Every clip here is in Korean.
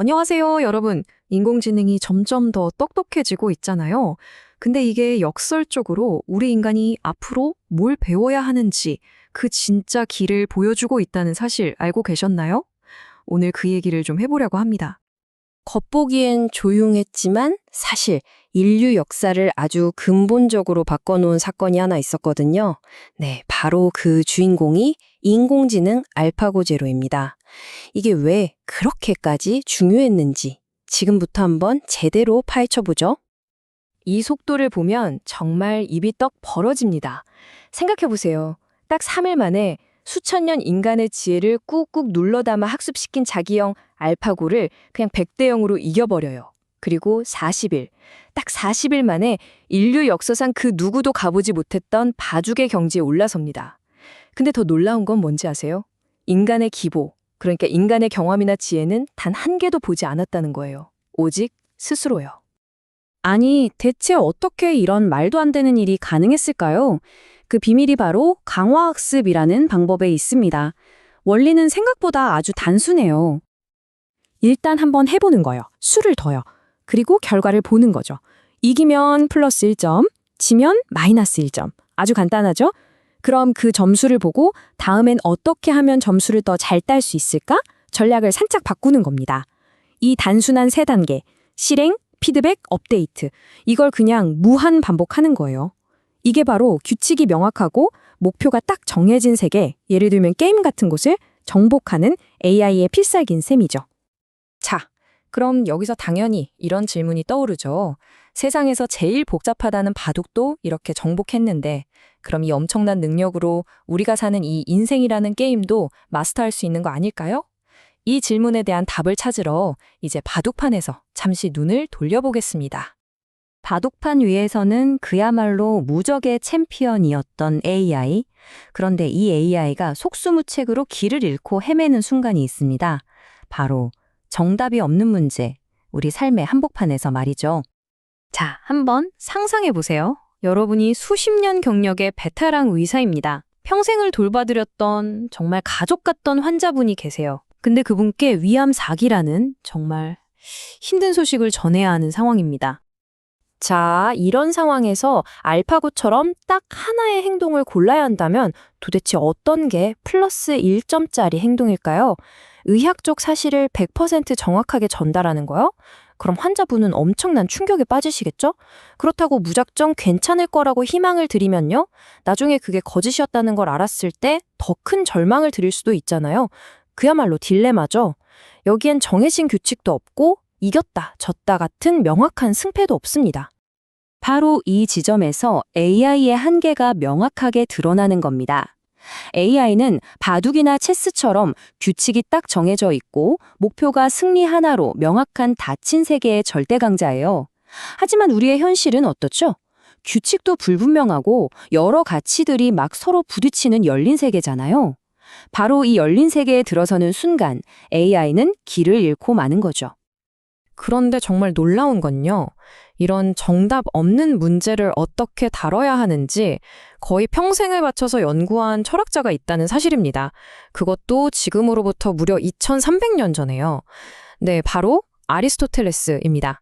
안녕하세요, 여러분. 인공지능이 점점 더 똑똑해지고 있잖아요. 근데 이게 역설적으로 우리 인간이 앞으로 뭘 배워야 하는지 그 진짜 길을 보여주고 있다는 사실 알고 계셨나요? 오늘 그 얘기를 좀 해보려고 합니다. 겉보기엔 조용했지만 사실 인류 역사를 아주 근본적으로 바꿔놓은 사건이 하나 있었거든요. 네, 바로 그 주인공이 인공지능 알파고 제로입니다. 이게 왜 그렇게까지 중요했는지 지금부터 한번 제대로 파헤쳐보죠. 이 속도를 보면 정말 입이 떡 벌어집니다. 생각해보세요. 딱 3일 만에 수천 년 인간의 지혜를 꾹꾹 눌러 담아 학습시킨 자기형 알파고를 그냥 100대 0으로 이겨버려요. 그리고 40일, 딱 40일 만에 인류 역사상 그 누구도 가보지 못했던 바둑의 경지에 올라섭니다. 근데 더 놀라운 건 뭔지 아세요? 인간의 기보, 그러니까 인간의 경험이나 지혜는 단 한 개도 보지 않았다는 거예요. 오직 스스로요. 아니, 대체 어떻게 이런 말도 안 되는 일이 가능했을까요? 그 비밀이 바로 강화학습이라는 방법에 있습니다. 원리는 생각보다 아주 단순해요. 일단 한번 해보는 거요. 수를 둬요. 그리고 결과를 보는 거죠. 이기면 플러스 1점, 지면 마이너스 1점. 아주 간단하죠? 그럼 그 점수를 보고 다음엔 어떻게 하면 점수를 더 잘 딸 수 있을까? 전략을 살짝 바꾸는 겁니다. 이 단순한 세 단계, 실행, 피드백, 업데이트. 이걸 그냥 무한 반복하는 거예요. 이게 바로 규칙이 명확하고 목표가 딱 정해진 세계, 예를 들면 게임 같은 곳을 정복하는 AI의 필살기인 셈이죠. 자, 그럼 여기서 당연히 이런 질문이 떠오르죠. 세상에서 제일 복잡하다는 바둑도 이렇게 정복했는데 그럼 이 엄청난 능력으로 우리가 사는 이 인생이라는 게임도 마스터할 수 있는 거 아닐까요? 이 질문에 대한 답을 찾으러 이제 바둑판에서 잠시 눈을 돌려보겠습니다. 바둑판 위에서는 그야말로 무적의 챔피언이었던 AI. 그런데 이 AI가 속수무책으로 길을 잃고 헤매는 순간이 있습니다. 바로 정답이 없는 문제, 우리 삶의 한복판에서 말이죠. 자, 한번 상상해 보세요. 여러분이 수십 년 경력의 베테랑 의사입니다. 평생을 돌봐드렸던 정말 가족 같던 환자분이 계세요. 근데 그분께 위암 4기라는 정말 힘든 소식을 전해야 하는 상황입니다. 자, 이런 상황에서 알파고처럼 딱 하나의 행동을 골라야 한다면 도대체 어떤 게 플러스 1점짜리 행동일까요? 의학적 사실을 100% 정확하게 전달하는 거요? 그럼 환자분은 엄청난 충격에 빠지시겠죠? 그렇다고 무작정 괜찮을 거라고 희망을 드리면요. 나중에 그게 거짓이었다는 걸 알았을 때 더 큰 절망을 드릴 수도 있잖아요. 그야말로 딜레마죠. 여기엔 정해진 규칙도 없고 이겼다, 졌다 같은 명확한 승패도 없습니다. 바로 이 지점에서 AI의 한계가 명확하게 드러나는 겁니다. AI는 바둑이나 체스처럼 규칙이 딱 정해져 있고 목표가 승리 하나로 명확한 닫힌 세계의 절대 강자예요. 하지만 우리의 현실은 어떻죠? 규칙도 불분명하고 여러 가치들이 막 서로 부딪히는 열린 세계잖아요. 바로 이 열린 세계에 들어서는 순간 AI는 길을 잃고 마는 거죠. 그런데 정말 놀라운 건요. 이런 정답 없는 문제를 어떻게 다뤄야 하는지 거의 평생을 바쳐서 연구한 철학자가 있다는 사실입니다. 그것도 지금으로부터 무려 2300년 전에요. 네, 바로 아리스토텔레스입니다.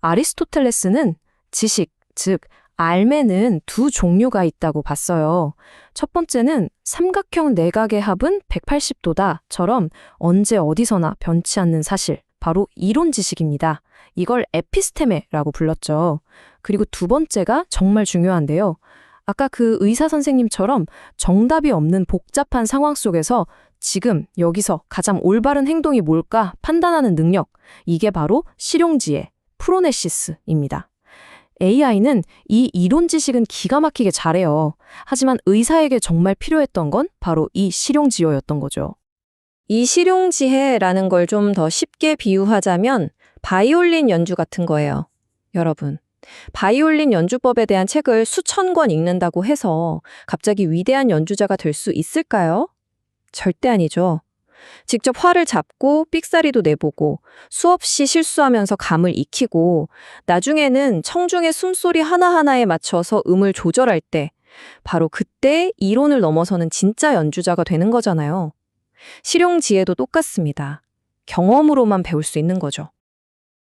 아리스토텔레스는 지식, 즉 알매는 두 종류가 있다고 봤어요. 첫 번째는 삼각형 내각의 합은 180도다처럼 언제 어디서나 변치 않는 사실, 바로 이론 지식입니다. 이걸 에피스테메라고 불렀죠. 그리고 두 번째가 정말 중요한데요. 아까 그 의사 선생님처럼 정답이 없는 복잡한 상황 속에서 지금 여기서 가장 올바른 행동이 뭘까 판단하는 능력, 이게 바로 실용지혜, 프로네시스입니다. AI는 이 이론 지식은 기가 막히게 잘해요. 하지만 의사에게 정말 필요했던 건 바로 이 실용지효였던 거죠. 이 실용지혜라는 걸 좀 더 쉽게 비유하자면 바이올린 연주 같은 거예요. 여러분, 바이올린 연주법에 대한 책을 수천 권 읽는다고 해서 갑자기 위대한 연주자가 될 수 있을까요? 절대 아니죠. 직접 활을 잡고 삑사리도 내보고 수없이 실수하면서 감을 익히고 나중에는 청중의 숨소리 하나하나에 맞춰서 음을 조절할 때 바로 그때 이론을 넘어서는 진짜 연주자가 되는 거잖아요. 실용지혜도 똑같습니다. 경험으로만 배울 수 있는 거죠.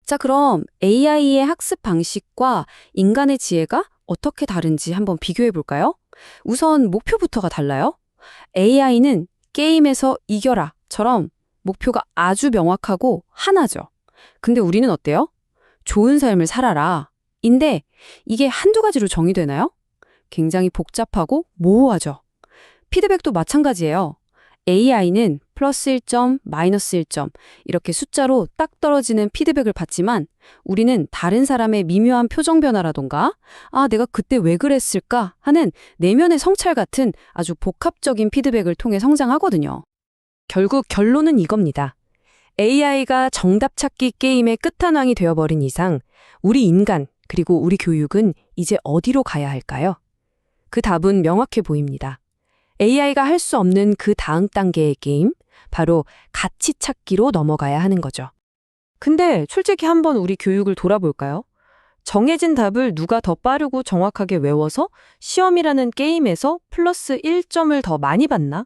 자, 그럼 AI의 학습 방식과 인간의 지혜가 어떻게 다른지 한번 비교해 볼까요? 우선 목표부터가 달라요. AI는 게임에서 이겨라처럼 목표가 아주 명확하고 하나죠. 근데 우리는 어때요? 좋은 삶을 살아라. 인데 이게 한두 가지로 정의되나요? 굉장히 복잡하고 모호하죠. 피드백도 마찬가지예요. AI는 플러스 1점, 마이너스 1점 이렇게 숫자로 딱 떨어지는 피드백을 받지만 우리는 다른 사람의 미묘한 표정 변화라던가 내가 그때 왜 그랬을까 하는 내면의 성찰 같은 아주 복합적인 피드백을 통해 성장하거든요. 결국 결론은 이겁니다. AI가 정답 찾기 게임의 끝판왕이 되어버린 이상 우리 인간 그리고 우리 교육은 이제 어디로 가야 할까요? 그 답은 명확해 보입니다. AI가 할 수 없는 그 다음 단계의 게임, 바로 가치 찾기로 넘어가야 하는 거죠. 근데 솔직히 한번 우리 교육을 돌아볼까요? 정해진 답을 누가 더 빠르고 정확하게 외워서 시험이라는 게임에서 플러스 1점을 더 많이 받나?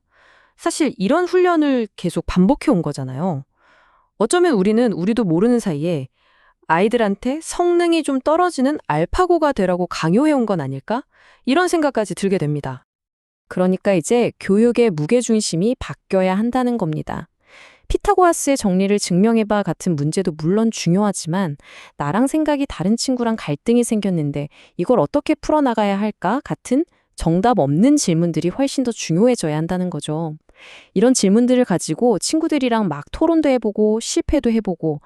사실 이런 훈련을 계속 반복해 온 거잖아요. 어쩌면 우리도 모르는 사이에 아이들한테 성능이 좀 떨어지는 알파고가 되라고 강요해 온 건 아닐까? 이런 생각까지 들게 됩니다. 그러니까 이제 교육의 무게중심이 바뀌어야 한다는 겁니다. 피타고라스의 정리를 증명해봐 같은 문제도 물론 중요하지만 나랑 생각이 다른 친구랑 갈등이 생겼는데 이걸 어떻게 풀어나가야 할까 같은 정답 없는 질문들이 훨씬 더 중요해져야 한다는 거죠. 이런 질문들을 가지고 친구들이랑 막 토론도 해보고 실패도 해보고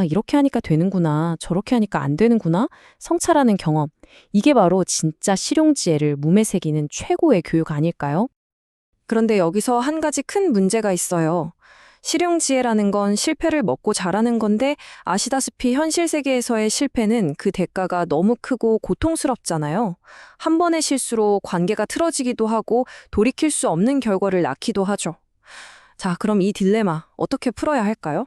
이렇게 하니까 되는구나, 저렇게 하니까 안 되는구나 성찰하는 경험. 이게 바로 진짜 실용지혜를 몸에 새기는 최고의 교육 아닐까요? 그런데 여기서 한 가지 큰 문제가 있어요. 실용지혜라는 건 실패를 먹고 자라는 건데 아시다시피 현실 세계에서의 실패는 그 대가가 너무 크고 고통스럽잖아요. 한 번의 실수로 관계가 틀어지기도 하고 돌이킬 수 없는 결과를 낳기도 하죠. 자, 그럼 이 딜레마 어떻게 풀어야 할까요?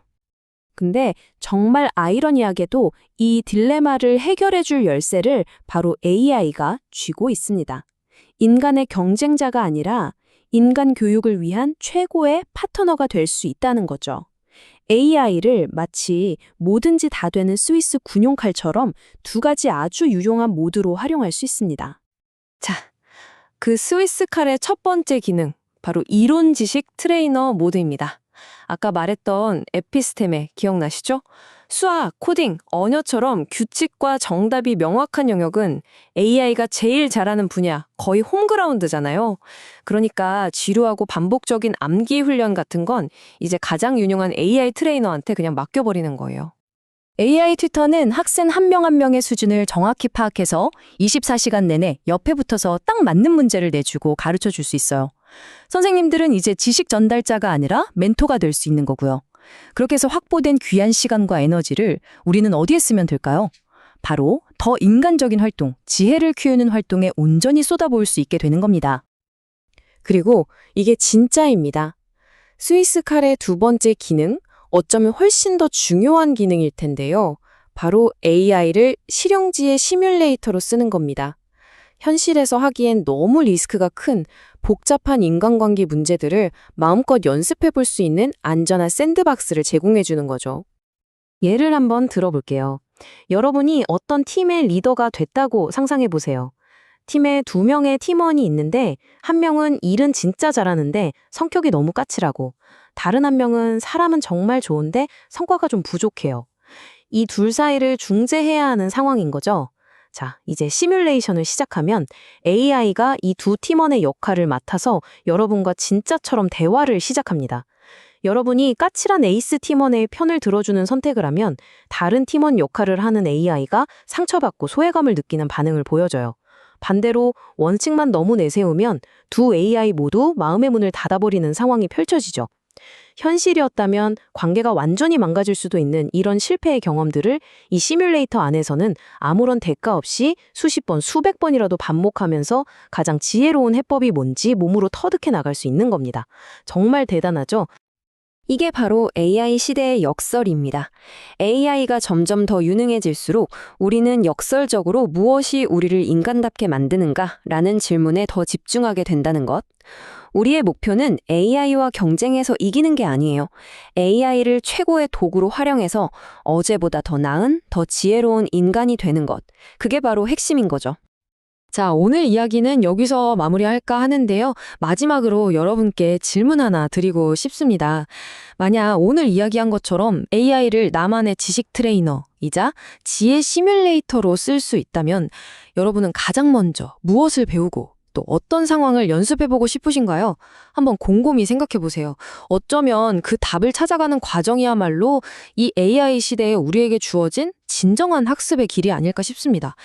근데 정말 아이러니하게도 이 딜레마를 해결해줄 열쇠를 바로 AI가 쥐고 있습니다. 인간의 경쟁자가 아니라 인간 교육을 위한 최고의 파트너가 될 수 있다는 거죠. AI를 마치 뭐든지 다 되는 스위스 군용칼처럼 두 가지 아주 유용한 모드로 활용할 수 있습니다. 자, 그 스위스 칼의 첫 번째 기능, 바로 이론 지식 트레이너 모드입니다. 아까 말했던 에피스테메 기억나시죠? 수학, 코딩, 언어처럼 규칙과 정답이 명확한 영역은 AI가 제일 잘하는 분야, 거의 홈그라운드잖아요. 그러니까 지루하고 반복적인 암기 훈련 같은 건 이제 가장 유능한 AI 트레이너한테 그냥 맡겨버리는 거예요. AI 튜터는 학생 한 명 한 명의 수준을 정확히 파악해서 24시간 내내 옆에 붙어서 딱 맞는 문제를 내주고 가르쳐 줄 수 있어요. 선생님들은 이제 지식 전달자가 아니라 멘토가 될 수 있는 거고요. 그렇게 해서 확보된 귀한 시간과 에너지를 우리는 어디에 쓰면 될까요? 바로 더 인간적인 활동, 지혜를 키우는 활동에 온전히 쏟아부을 수 있게 되는 겁니다. 그리고 이게 진짜입니다. 스위스 칼의 두 번째 기능, 어쩌면 훨씬 더 중요한 기능일 텐데요. 바로 AI를 실용지의 시뮬레이터로 쓰는 겁니다. 현실에서 하기엔 너무 리스크가 큰 복잡한 인간관계 문제들을 마음껏 연습해 볼 수 있는 안전한 샌드박스를 제공해 주는 거죠. 예를 한번 들어볼게요. 여러분이 어떤 팀의 리더가 됐다고 상상해 보세요. 팀에 2명의 팀원이 있는데 한 명은 일은 진짜 잘하는데 성격이 너무 까칠하고 다른 한 명은 사람은 정말 좋은데 성과가 좀 부족해요. 이 둘 사이를 중재해야 하는 상황인 거죠. 자, 이제 시뮬레이션을 시작하면 AI가 이 두 팀원의 역할을 맡아서 여러분과 진짜처럼 대화를 시작합니다. 여러분이 까칠한 에이스 팀원의 편을 들어주는 선택을 하면 다른 팀원 역할을 하는 AI가 상처받고 소외감을 느끼는 반응을 보여줘요. 반대로 원칙만 너무 내세우면 두 AI 모두 마음의 문을 닫아버리는 상황이 펼쳐지죠. 현실이었다면 관계가 완전히 망가질 수도 있는 이런 실패의 경험들을 이 시뮬레이터 안에서는 아무런 대가 없이 수십 번, 수백 번이라도 반복하면서 가장 지혜로운 해법이 뭔지 몸으로 터득해 나갈 수 있는 겁니다. 정말 대단하죠? 이게 바로 AI 시대의 역설입니다. AI가 점점 더 유능해질수록 우리는 역설적으로 무엇이 우리를 인간답게 만드는가라는 질문에 더 집중하게 된다는 것. 우리의 목표는 AI와 경쟁해서 이기는 게 아니에요. AI를 최고의 도구로 활용해서 어제보다 더 나은, 더 지혜로운 인간이 되는 것. 그게 바로 핵심인 거죠. 자, 오늘 이야기는 여기서 마무리할까 하는데요. 마지막으로 여러분께 질문 하나 드리고 싶습니다. 만약 오늘 이야기한 것처럼 AI를 나만의 지식 트레이너이자 지혜 시뮬레이터로 쓸 수 있다면 여러분은 가장 먼저 무엇을 배우고 또 어떤 상황을 연습해보고 싶으신가요? 한번 곰곰이 생각해보세요. 어쩌면 그 답을 찾아가는 과정이야말로 이 AI 시대에 우리에게 주어진 진정한 학습의 길이 아닐까 싶습니다.